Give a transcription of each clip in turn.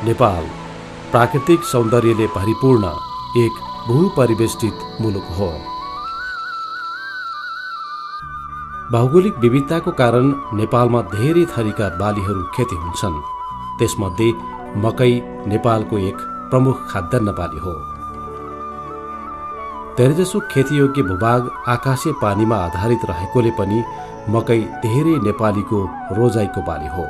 नेपाल प्राकृतिक सौन्दर्यले भरिपूर्ण एक भूपरिवेष्टित मुलुक हो। भौगोलिक विविधताको कारण नेपालमा धेरै थरीका बालीहरू खेती हुन्छन्। त्यसमध्ये मकै नेपालको एक प्रमुख खाद्यान्न बाली हो। धेरैजसो खेतीयोग्य भूभाग आकाशे पानीमा आधारित रहेकोले पनि मकै धेरै नेपालीको रोजाइको बाली हो।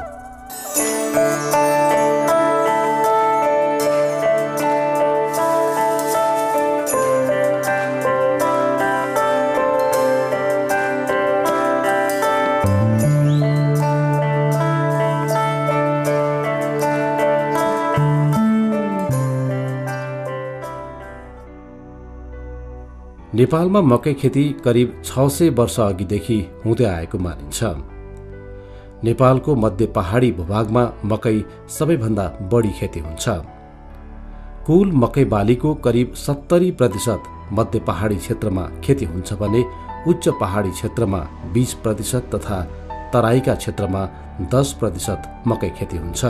नेपालमा मकै खेती करिब 600 वर्ष अघिदेखि हुँदै आएको मानिन्छ। नेपालको मध्य पहाडी भूभागमा मकै सबैभन्दा बढी खेती हुन्छ। कुल मकै बालीको करिब 70% मध्य पहाडी क्षेत्रमा खेती हुन्छ भने उच्च पहाडी क्षेत्रमा 20% तथा तराईका क्षेत्रमा 10% मकै खेती हुन्छ।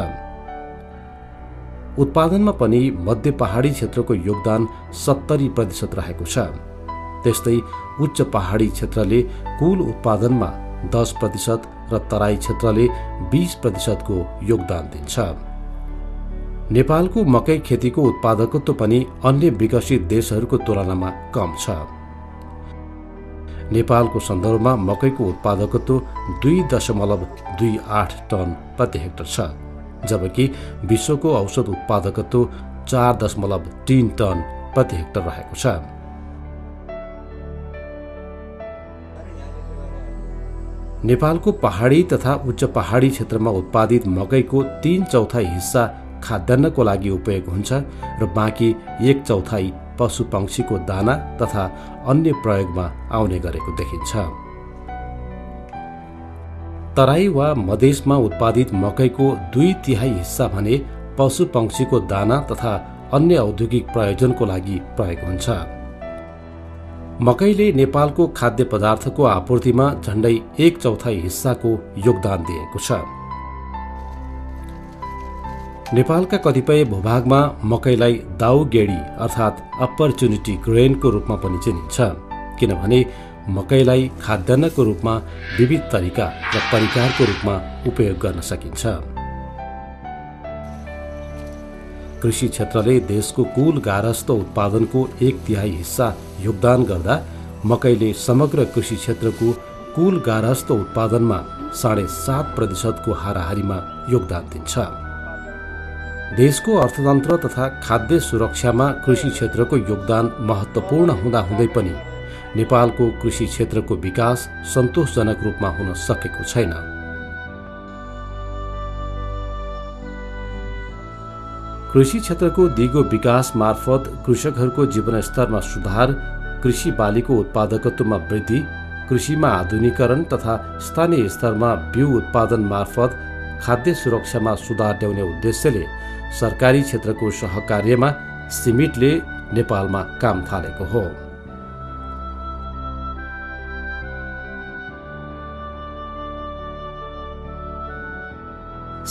उत्पादनमा पनि मध्य पहाडी क्षेत्रको योगदान 70% रहेको छ। त्यस्तै उच्च पहाडी क्षेत्रले कुल उत्पादनमा 10% र तराई क्षेत्रले 20% को योगदान दिन्छ। नेपालको मकै खेतीको उत्पादकत्व पनि अन्य विकसित देशहरूको तुलनामा कम छ। नेपालको सन्दर्भमा मकैको उत्पादकत्व 2.28 टन प्रति हेक्टर छ, जबकि विश्वको औसत उत्पादकत्व 4.3 टन प्रति हेक्टर रहेको छ। नेपालको पहाडी तथा उच्च पहाडी क्षेत्रमा उत्पादित मकैको 3/4 हिस्सा खाद्यान्नको लागि उपयोग हुन्छ र बाँकी 1/4 पशु पंक्षीको दाना तथा अन्य प्रयोगमा आउने गरेको देखिन्छ। तराई वा मधेसमा उत्पादित मकैको 2/3 हिस्सा भने पशु पंक्षीको दाना तथा अन्य औद्योगिक प्रयोजनको लागि प्रयोग हुन्छ। मकैले नेपालको खाद्य पदार्थको आपूर्तिमा झण्डै 1/4 हिस्साको योगदान दिएको छ। नेपालका कतिपय भूभागमा मकैलाई दाउ गेडी अर्थात् अपर्च्युनिटी ग्रेनको रूपमा पनि चिनिन्छ, किनभने मकैलाई खाद्यान्नको रूपमा विविध तरिका र परिकारको रूपमा उपयोग गर्न सकिन्छ। कृषि क्षेत्रले देशको कुल गारस्थ उत्पादनको 1/3 हिस्सा योगदान गर्दा मकैले समग्र कृषि क्षेत्रको कुल गारस्थ उत्पादनमा 7.5% को हाराहारीमा योगदान दिन्छ। देशको अर्थतन्त्र तथा खाद्य सुरक्षामा कृषि क्षेत्रको योगदान महत्त्वपूर्ण हुँदाहुँदै पनि नेपालको कृषि क्षेत्रको विकास सन्तोषजनक रूपमा हुन सकेको छैन। कृषि क्षेत्रको दिगो विकास मार्फत कृषकहरूको जीवनस्तरमा सुधार, कृषि बालीको उत्पादकत्वमा वृद्धि, कृषिमा आधुनिकीकरण तथा स्थानीय स्तरमा बिउ उत्पादन मार्फत खाद्य सुरक्षामा सुधार ल्याउने उद्देश्यले सरकारी क्षेत्रको सहकार्यमा सिमिटले नेपालमा काम थालेको हो।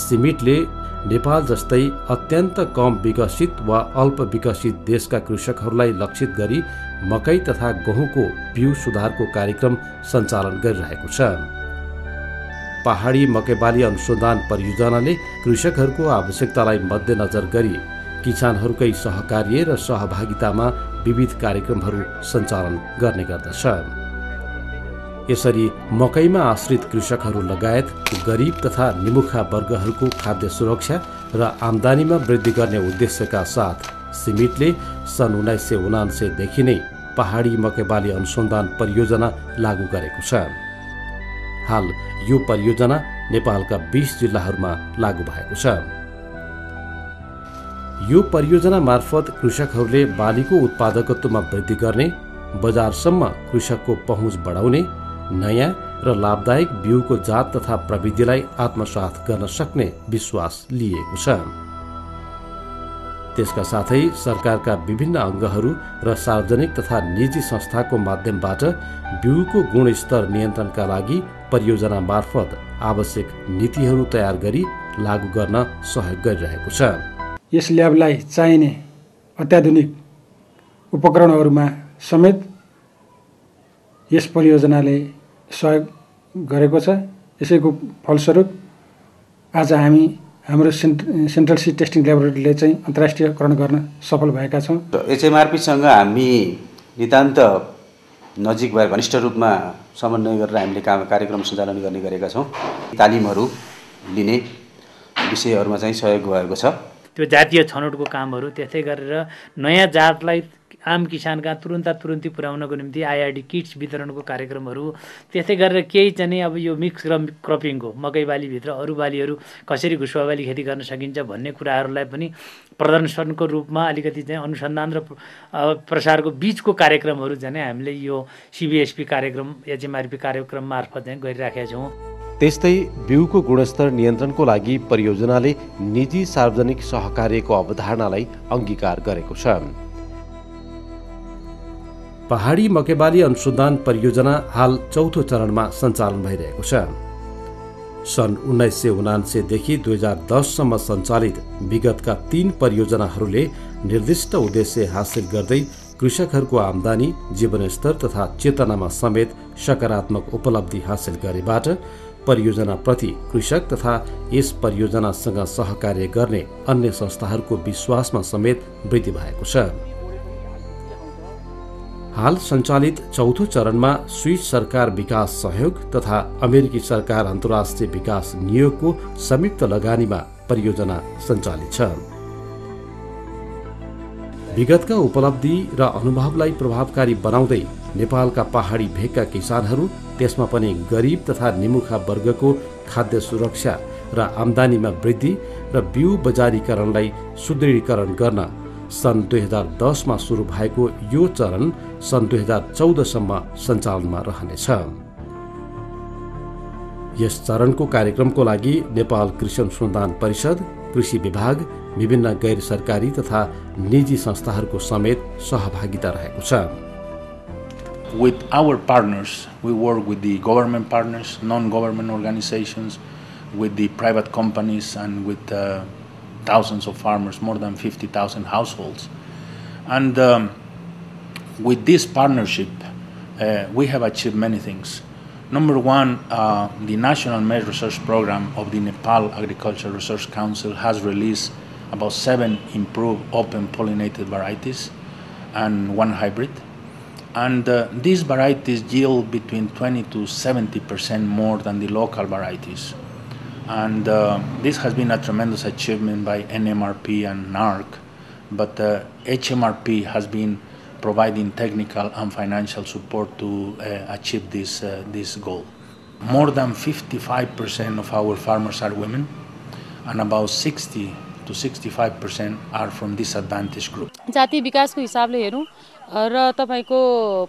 सिमिटले नेपाल जस्तै अत्यन्त कम विकसित वा अल्प विकसित देशका कृषकहरूलाई लक्षित गरी मकै तथा गहुँको बिउ सुधारको कार्यक्रम सञ्चालन गरिरहेको छ। पहाडी मकैबाली अनुसन्धान परियोजनाले कृषकहरूको आवश्यकतालाई मध्यनजर गरी किसानहरूकै सहकार्य र सहभागितामा विविध कार्यक्रमहरू सञ्चालन गर्ने गर्दछ। यसरी मकैमा आश्रित कृषकहरू लगायत गरिब तथा निमुखा वर्गहरूको खाद्य सुरक्षा र आम्दानीमा वृद्धि गर्ने उद्देश्यका साथ सिमिटले सन् 1979 देखि नै पहाडी मकैबाली अनुसन्धान परियोजना लागू गरेको छ। हाल यो परियोजना नेपालका 20 जिल्लाहरूमा लागू भएको छ। यो परियोजना मार्फत कृषकहरूले बालीको उत्पादकत्वमा वृद्धि गर्ने, बजारसम्म कृषकको पहुँच बढाउने, नयाँ र लाभदायक बिउको जात तथा प्रविधिलाई आत्मसात गर्न सक्ने विश्वास लिएको छ। त्यसका साथै सरकारका विभिन्न अङ्गहरू र सार्वजनिक तथा निजी संस्थाको माध्यमबाट बिउको गुणस्तर नियन्त्रणका लागि परियोजना मार्फत आवश्यक नीतिहरू तयार गरी लागू गर्न सहयोग गरिरहेको छ। यस ल्याबलाई चाहिने अत्याधुनिक उपकरणहरूमा समेत यस परियोजनाले सहयोग गरेको छ। यसैको फलस्वरूप आज हामी हाम्रो सेन्ट्रल सिड टेस्टिङ ल्याबोरेटरीले चाहिँ अन्तर्राष्ट्रियकरण गर्न सफल भएका छौँ। एचएमआरपीसँग हामी नितान्त नजिक भएर घनिष्ठ रूपमा समन्वय गरेर हामीले कार्यक्रम सञ्चालन गर्ने गरेका छौँ। तालिमहरू लिने विषयहरूमा चाहिँ सहयोग भएको छ। त्यो जातीय छनौटको कामहरू त्यस्तै गरेर नयाँ जातलाई आम किसानका तुरुन्ती पुर्याउनको निम्ति आइआरडी किट्स वितरणको कार्यक्रमहरू, त्यस्तै गरेर केही चाहिँ अब यो मिक्स क्रपिङको मकै बालीभित्र अरू बालीहरू कसरी घुसुवा बाली खेती गर्न सकिन्छ भन्ने कुराहरूलाई पनि प्रदर्शनको रूपमा अलिकति चाहिँ अनुसन्धान र प्रसारको बीचको कार्यक्रमहरू चाहिँ हामीले यो सिबिएसपी कार्यक्रम एचएमआरपी कार्यक्रम मार्फत चाहिँ गरिराखेका छौँ। त्यस्तै बिउको गुणस्तर नियन्त्रणको लागि परियोजनाले निजी सार्वजनिक सहकार्यको अवधारणालाई अङ्गीकार गरेको छ। पहाडी मकैबाली अनुसन्धान परियोजना हाल 4थो चरणमा सञ्चालन भइरहेको छ। सन् 1979 देखि 2010 सम्म सञ्चालित विगतका 3 परियोजनाहरूले निर्दिष्ट उद्देश्य हासिल गर्दै कृषकहरूको आमदानी, जीवनस्तर तथा चेतनामा समेत सकारात्मक उपलब्धि हासिल गरेबाट परियोजनाप्रति कृषक तथा यस परियोजनासँग सहकार्य गर्ने अन्य संस्थाहरूको विश्वासमा समेत वृद्धि भएको छ। हाल सञ्चालित 4थो चरणमा स्विस सरकार विकास सहयोग तथा अमेरिकी सरकार अन्तर्राष्ट्रिय विकास नियोगको संयुक्त लगानीमा परियोजना सञ्चालित छ। विगतका उपलब्धि र अनुभवलाई प्रभावकारी बनाउँदै नेपालका पहाडी भेगका किसानहरू, त्यसमा पनि गरिब तथा निमुखा वर्गको खाद्य सुरक्षा र आमदानीमा वृद्धि र बिउ बजारीकरणलाई सुदृढीकरण गर्न सन् 2010 मा सुरु भएको यो चरण सन् 2014 सम्म सञ्चालनमा रहनेछ। यस चरणको कार्यक्रमको लागि नेपाल कृषि अनुसन्धान परिषद, कृषि विभाग, विभिन्न गैर सरकारी तथा निजी संस्थाहरूको समेत सहभागिता रहेको छ। With our partners, we work with the government partners, non-government organizations, with the private companies, and with thousands of farmers, more than 50,000 households. And with this partnership, we have achieved many things. Number one, the National Maize Research Program of the Nepal Agricultural Research Council has released about 7 improved open pollinated varieties and 1 hybrid. And these varieties yield between 20 to 70% more than the local varieties. And this has been a tremendous achievement by NMRP and NARC, but HMRP has been providing technical and financial support to achieve this goal. More than 55% of our farmers are women, and about 60 to 65% are from disadvantaged groups. जाति विकासको हिसाबले हेरौँ र तपाईको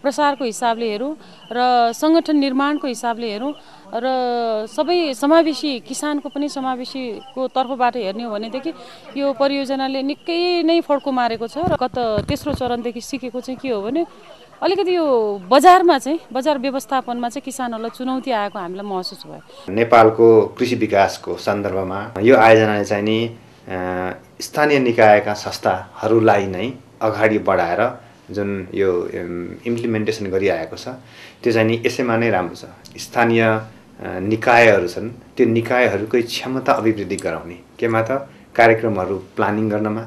प्रसारको हिसाबले हेरौँ र संगठन निर्माणको हिसाबले हेरौँ र सबै समावेशी किसानको पनि समावेशीको तर्फबाट हेर्ने हो भनेदेखि यो परियोजनाले निकै नै फड्को मारेको छ। र गत तेस्रो चरणदेखि सिकेको चाहिँ के हो भने अलिकति यो बजारमा चाहिँ बजार व्यवस्थापनमा चाहिँ किसानहरूलाई चुनौती आएको हामीलाई महसुस भयो। नेपालको कृषि विकासको सन्दर्भमा यो आयोजनाले चाहिँ नि स्थानीय निकायका संस्थाहरूलाई नै अगाडि बढाएर जुन यो इम्प्लिमेन्टेसन गरिआएको छ त्यो चाहिँ नि यसैमा नै राम्रो छ। स्थानीय निकायहरू छन्, त्यो निकायहरूकै क्षमता अभिवृद्धि गराउने केमा त कार्यक्रमहरू प्लानिङ गर्नमा,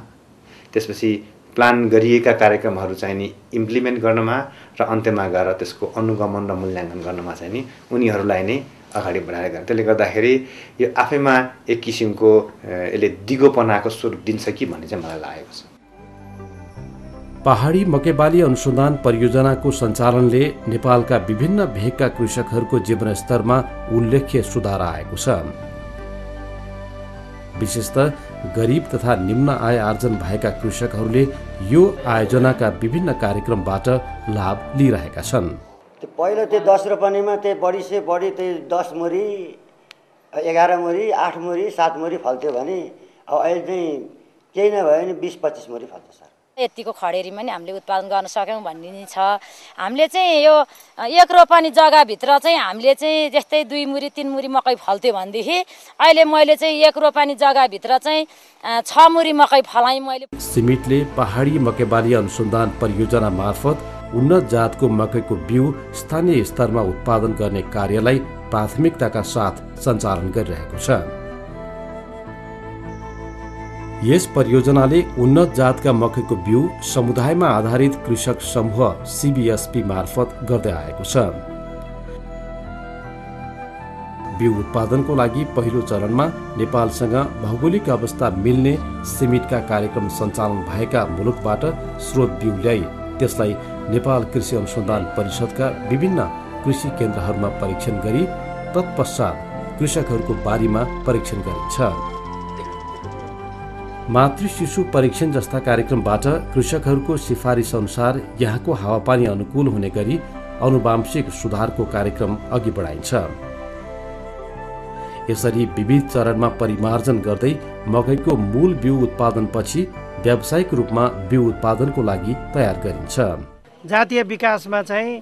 त्यसपछि प्लान गरिएका कार्यक्रमहरू चाहिँ नि इम्प्लिमेन्ट गर्नमा र अन्त्यमा गएर त्यसको अनुगमन र मूल्याङ्कन गर्नमा चाहिँ नि उनीहरूलाई नै अगाडि बढाएर गरे। त्यसले गर्दाखेरि यो आफैमा एक किसिमको यसले दिगोपनाको स्वरूप दिन्छ कि भन्ने चाहिँ मलाई लागेको छ। पहाडी मकैबाली अनुसन्धान परियोजनाको सञ्चालनले नेपालका विभिन्न भेगका कृषकहरूको जीवनस्तरमा उल्लेख्य सुधार आएको छ। विशेषतः गरिब तथा निम्न आय आर्जन भएका कृषकहरूले यो आयोजनाका विभिन्न कार्यक्रमबाट लाभ लिइरहेका छन्। पहिलो त्यो 10 रोपनीमा त्यो बढी से बढी त्यो 10 मुरी 11 मुरी 8 मुरी 7 मुरी फल्थ्यो भने अब अहिले चाहिँ केही नभए पनि 20-25 मुरी फल्छ सर। यतिको खडेरीमा नि हामीले उत्पादन गर्न सक्यौँ भन्ने नि छ। हामीले चाहिँ यो 1 रोपनी जग्गाभित्र चाहिँ हामीले चाहिँ जस्तै 2 मुरी 3 मुरी मकै फल्थ्यो भनेदेखि अहिले मैले चाहिँ 1 रोपनी जग्गाभित्र चाहिँ 6 मुरी मकै फलाएँ मैले। सिमिटले पहाडी मकैबाली अनुसन्धान परियोजना मार्फत उन्नत जातको मकैको बिउ स्थानीय स्तरमा उत्पादन गर्ने कार्यलाई प्राथमिकताका साथ सञ्चालन गरिरहेको छ। यस परियोजनाले उन्नत जातका मकैको बिउ समुदायमा आधारित कृषक समूह CBSP मार्फत गर्दै आएको छ। बिउ उत्पादनको लागि पहिलो चरणमा नेपालसँग भौगोलिक अवस्था मिल्ने सिमिटका कार्यक्रम सञ्चालन भएका मुलुकबाट स्रोत बिउ ल्याई त्यसलाई नेपाल कृषि अनुसन्धान परिषदका विभिन्न कृषि केन्द्रहरूमा परीक्षण गरी तत्पश्चात कृषकहरूको बारीमा परीक्षण गरिन्छ। मातृ शिशु परीक्षण जस्ता कार्यक्रमबाट कृषकहरूको सिफारिस अनुसार यहाँको हावापानी अनुकूल हुने गरी आनुवांशिक सुधारको कार्यक्रम अघि बढाइन्छ। यसरी विविध चरणमा परिमार्जन गर्दै मकैको मूल बिउ उत्पादनपछि व्यावसायिक रूपमा बिउ उत्पादनको लागि तयार गरिन्छ। जातीय विकासमा चाहिँ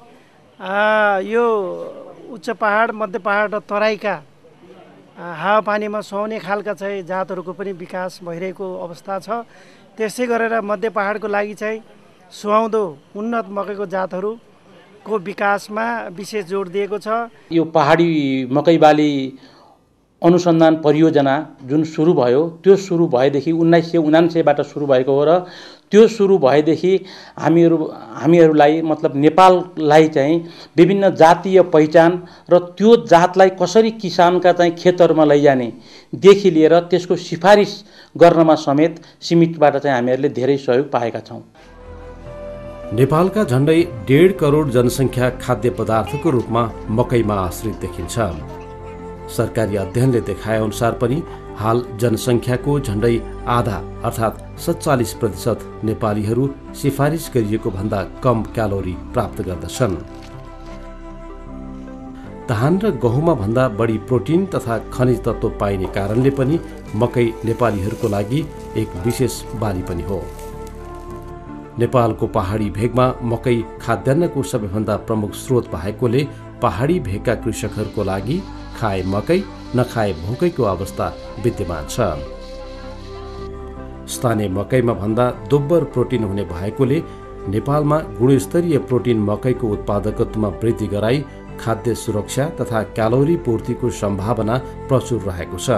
यो उच्च पहाड, मध्य पहाड र तराईका हावापानीमा सुहाउने खालका चाहिँ जातहरूको पनि विकास भइरहेको अवस्था छ। त्यसै गरेर मध्य पहाडको लागि चाहिँ सुहाउँदो उन्नत मकैको जातहरूको विकासमा विशेष जोड दिएको छ। यो पहाडी मकैबाली अनुसन्धान परियोजना जुन सुरु भयो त्यो सुरु भएदेखि 1979बाट सुरु भएको हो र त्यो सुरु भएदेखि हामीहरूलाई मतलब नेपाललाई चाहिँ विभिन्न जातीय पहिचान र त्यो जातलाई कसरी किसानका चाहिँ खेतहरूमा लैजाने देखि लिएर त्यसको सिफारिस गर्नमा समेत सिमिटबाट चाहिँ हामीहरूले धेरै सहयोग पाएका छौँ। नेपालका झण्डै 1.5 करोड जनसङ्ख्या खाद्य पदार्थको रूपमा मकैमा आश्रित देखिन्छ। सरकारी अध्ययनले देखाए अनुसार पनि हाल जनसङ्ख्याको झण्डै आधा अर्थात् 47% नेपालीहरू सिफारिस गरिएको भन्दा कम क्यालोरी प्राप्त गर्दछन्। धान र गहुँमा भन्दा बढी प्रोटिन तथा खनिज तत्त्व पाइने कारणले पनि मकै नेपालीहरूको लागि एक विशेष बाली पनि हो। नेपालको पहाडी भेगमा मकै खाद्यान्नको सबैभन्दा प्रमुख स्रोत भएकोले पहाडी भेगका कृषकहरूको लागि खाए मकै नखाए भोकैको अवस्था विद्यमान छ। स्थानीय मकैमा भन्दा दोब्बर प्रोटिन हुने भएकोले नेपालमा गुणस्तरीय प्रोटिन मकैको उत्पादकत्वमा वृद्धि गराई खाद्य सुरक्षा तथा क्यालोरी पूर्तिको सम्भावना प्रचुर रहेको छ।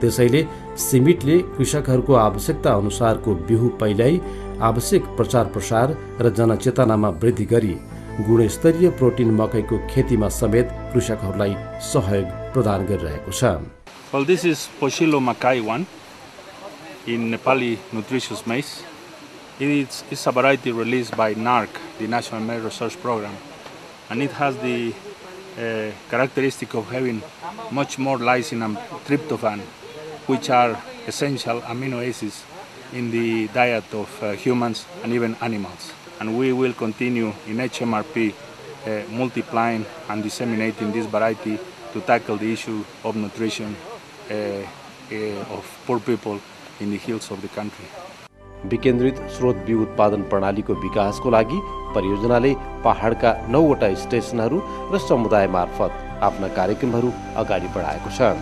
त्यसैले सिमिटले कृषकहरूको आवश्यकता अनुसारको बिउ पहिल्याई आवश्यक प्रचार प्रसार र जनचेतनामा वृद्धि गरी गुणस्तरीय प्रोटिन मकैको खेतीमा समेत कृषकहरूलाई सहयोग प्रदान गरिरहेको छ। Well, this is Pochilo Makai 1 in Nepali nutritious maize. It's a variety released by NARC, the National Maize Research Program, and it has the characteristic of having much more lysine and tryptophan, which are essential amino acids in the diet of humans and even animals. And we will continue in HMRP multiplying and disseminating this variety to tackle the issue of nutrition of poor people in the hills of the country. विकेन्द्रित स्रोत बिउ उत्पादन प्रणालीको विकासको लागि परियोजनाले पहाडका 9वटा स्टेसनहरू र समुदाय मार्फत आफ्ना कार्यक्रमहरू अगाडि बढाएको छ।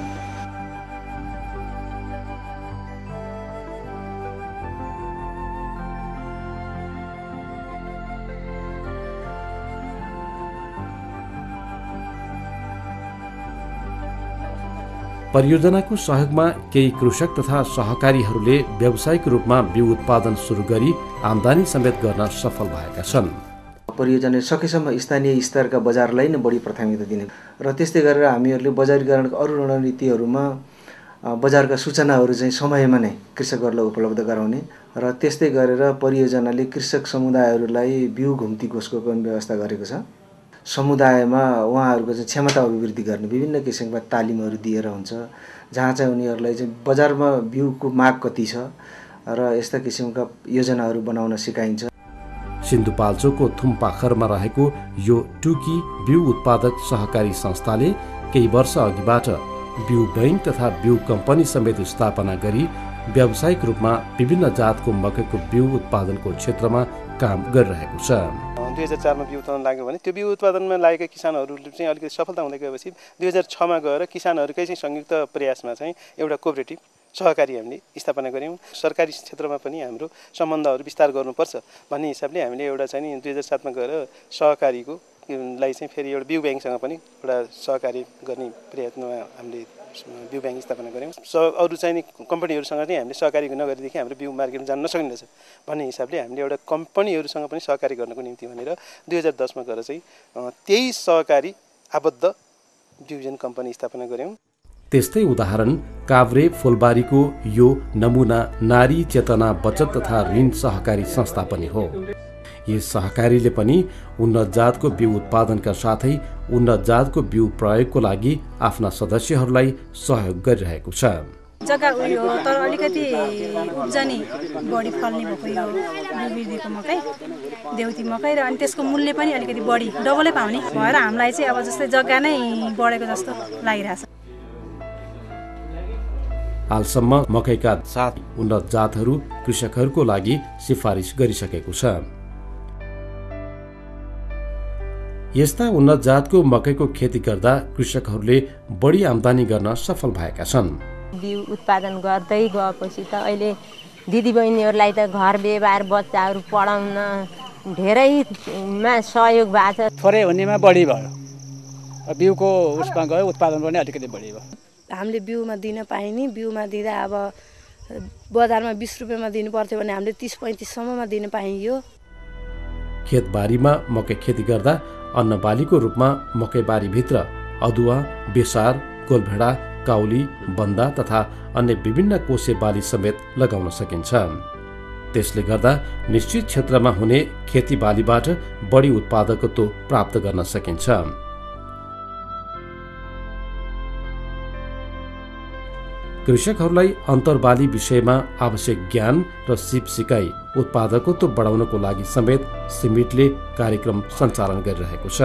परियोजनाको सहयोगमा केही कृषक तथा सहकारीहरूले व्यावसायिक रूपमा बिउ उत्पादन सुरु गरी आम्दानी समेत गर्न सफल भएका छन्। परियोजनाले सकेसम्म स्थानीय स्तरका बजारलाई नै बढी प्राथमिकता दिने र त्यस्तै गरेर हामीहरूले बजारीकरणका अरू रणनीतिहरूमा बजारका सूचनाहरू चाहिँ समयमा नै कृषकहरूलाई उपलब्ध गराउने र त्यस्तै गरेर परियोजनाले कृषक समुदायहरूलाई बिउ घुम्ती कोषको पनि व्यवस्था गरेको छ। समुदायमा उहाँहरूको चाहिँ क्षमता अभिवृद्धि गर्ने विभिन्न किसिमका तालिमहरू दिएर हुन्छ, जहाँ चाहिँ उनीहरूलाई चाहिँ बजारमा बिउको माग कति छ र यस्ता किसिमका योजनाहरू बनाउन सिकाइन्छ। सिन्धुपाल्चोकको थुम्पाखरमा रहेको यो टुकी बिउ उत्पादक सहकारी संस्थाले केही वर्ष अघिबाट बिउ बैंक तथा बिउ कम्पनी समेत स्थापना गरी व्यावसायिक रूपमा विभिन्न जातको मकैको बिउ उत्पादनको क्षेत्रमा काम गरिरहेको छ। 2004मा बिउ उत्पादन लाग्यो भने त्यो बिउ उत्पादनमा लागेका किसानहरूले चाहिँ अलिकति सफलता हुँदै गएपछि 2006मा गएर किसानहरूकै चाहिँ संयुक्त प्रयासमा चाहिँ एउटा कोअपरेटिभ सहकारी हामीले स्थापना गऱ्यौँ। सरकारी क्षेत्रमा पनि हाम्रो सम्बन्धहरू विस्तार गर्नुपर्छ भन्ने हिसाबले हामीले एउटा चाहिँ नि 2007मा गएर सहकारीको लाई चाहिँ फेरि एउटा बिउ ब्याङ्कसँग पनि एउटा सहकारी गर्ने प्रयत्नमा हामीले बिउ ब्याङ्क स्थापना गऱ्यौँ। अरू चाहिँ नि कम्पनीहरूसँग चाहिँ हामीले सहकारी नगरेदेखि हाम्रो बिउ मार्केटमा जान नसकिनेछ भन्ने हिसाबले हामीले एउटा कम्पनीहरूसँग पनि सहकारी गर्नको निम्ति भनेर 2010मा गएर चाहिँ 23 सहकारी आबद्ध डिभिजन कम्पनी स्थापना गऱ्यौँ। त्यस्तै उदाहरण काभ्रे फुलबारीको यो नमुना नारी चेतना बचत तथा ऋण सहकारी संस्था पनि हो। यस सहकारीले पनि उन्नत जातको बिउ उत्पादनका साथै उन्नत जातको बिउ प्रयोगको लागि आफ्ना सदस्यहरूलाई सहयोग गरिरहेको छ। जग्गा उयो हो तर अलिकति उब्जनी बढी फल्ने भएको यो बिउबिर्दीको मकै देउती मकै र अनि त्यसको मूल्य पनि अलिकति बढी डबलै पाउने भएर हामीलाई चाहिँ अब जस्तै जग्गा नै बढेको जस्तो लागिरहेछ। हालसम्म मकैका 7 उन्नत जातहरू कृषकहरूको लागि सिफारिस गरिसकेको छ। यस्ता उन्नत जातको मकैको खेती गर्दा कृषकहरूले बढी आम्दानी गर्न सफल भएका छन्। बिउ उत्पादन गर्दै गएपछि त अहिले दिदीबहिनीहरूलाई त घर व्यवहार बच्चाहरू पढाउन धेरैमा सहयोग भएको छ। थोरै हुनेमा बढी भयो, बिउको उसमा गयो उत्पादन पनि अलिकति बढी भयो। हामीले बिउमा दिन पाइने बिउमा दिँदा अब बजारमा 20 रुपियाँमा दिनु पर्थ्यो भने हामीले 30-35 सम्ममा दिन पाइयो। खेतबारीमा मकै खेती गर्दा अन्नबालीको रूपमा मकैबारीभित्र अदुवा, बेसार, गोलभेडा, काउली, बन्दा तथा अन्य विभिन्न कोसे बाली समेत लगाउन सकिन्छ। त्यसले गर्दा निश्चित क्षेत्रमा हुने खेतीबालीबाट बढी उत्पादकत्व प्राप्त गर्न सकिन्छ। कृषकहरूलाई अन्तरबाली विषयमा आवश्यक ज्ञान र सिप सिकाइ उत्पादकत्व बढाउनको लागि समेत सिमिटले कार्यक्रम सञ्चालन गरिरहेको छ।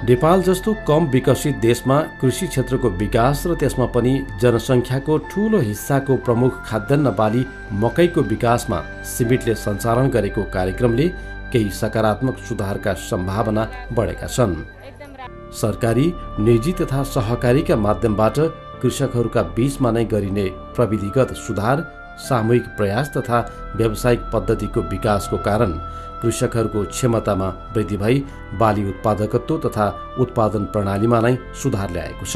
नेपाल जस्तो कम विकसित देशमा कृषि क्षेत्रको विकास र त्यसमा पनि जनसङ्ख्याको ठूलो हिस्साको प्रमुख खाद्यान्न बाली मकैको विकासमा सिमिटले सञ्चालन गरेको कार्यक्रमले केही सकारात्मक सुधारका सम्भावना बढेका छन्। सरकारी, निजी तथा सहकारीका माध्यमबाट कृषकहरूका बीचमा नै गरिने प्रविधिगत सुधार, सामूहिक प्रयास तथा व्यावसायिक पद्धतिको विकासको कारण कृषकहरूको क्षमतामा वृद्धि भई बाली उत्पादकत्व तथा उत्पादन प्रणालीमा नै सुधार ल्याएको छ।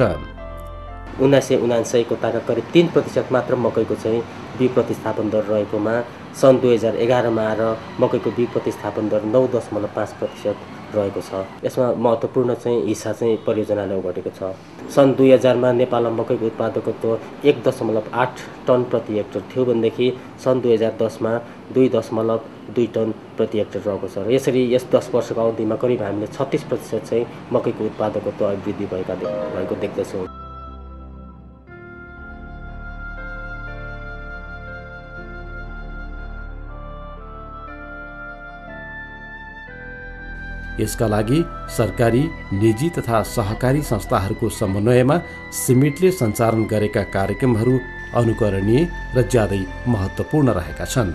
1979 को ताका करिब 3% मात्र मकैको चाहिँ बिउ प्रतिस्थापन दर रहेकोमा सन् 2011 मा आएर मकैको बिउ प्रतिस्थापन दर 9.5% रहेको छ। यसमा महत्त्वपूर्ण चाहिँ हिस्सा चाहिँ परियोजनाले ओगटेको छ। सन् 2000 मा नेपालमा मकैको उत्पादकत्व 1.8 टन प्रति हेक्टर थियो भनेदेखि सन् 2010 मा 2.2 टन प्रति हेक्टर रहेको छ। र यसरी यस 10 वर्षको अवधिमा करिब हामीले 36% चाहिँ मकैको उत्पादकत्व वृद्धि भएको देख्दछौँ। यसका लागि सरकारी, निजी तथा सहकारी संस्थाहरूको समन्वयमा सिमिटले सञ्चालन गरेका कार्यक्रमहरू अनुकरणीय र ज्यादै महत्त्वपूर्ण रहेका छन्।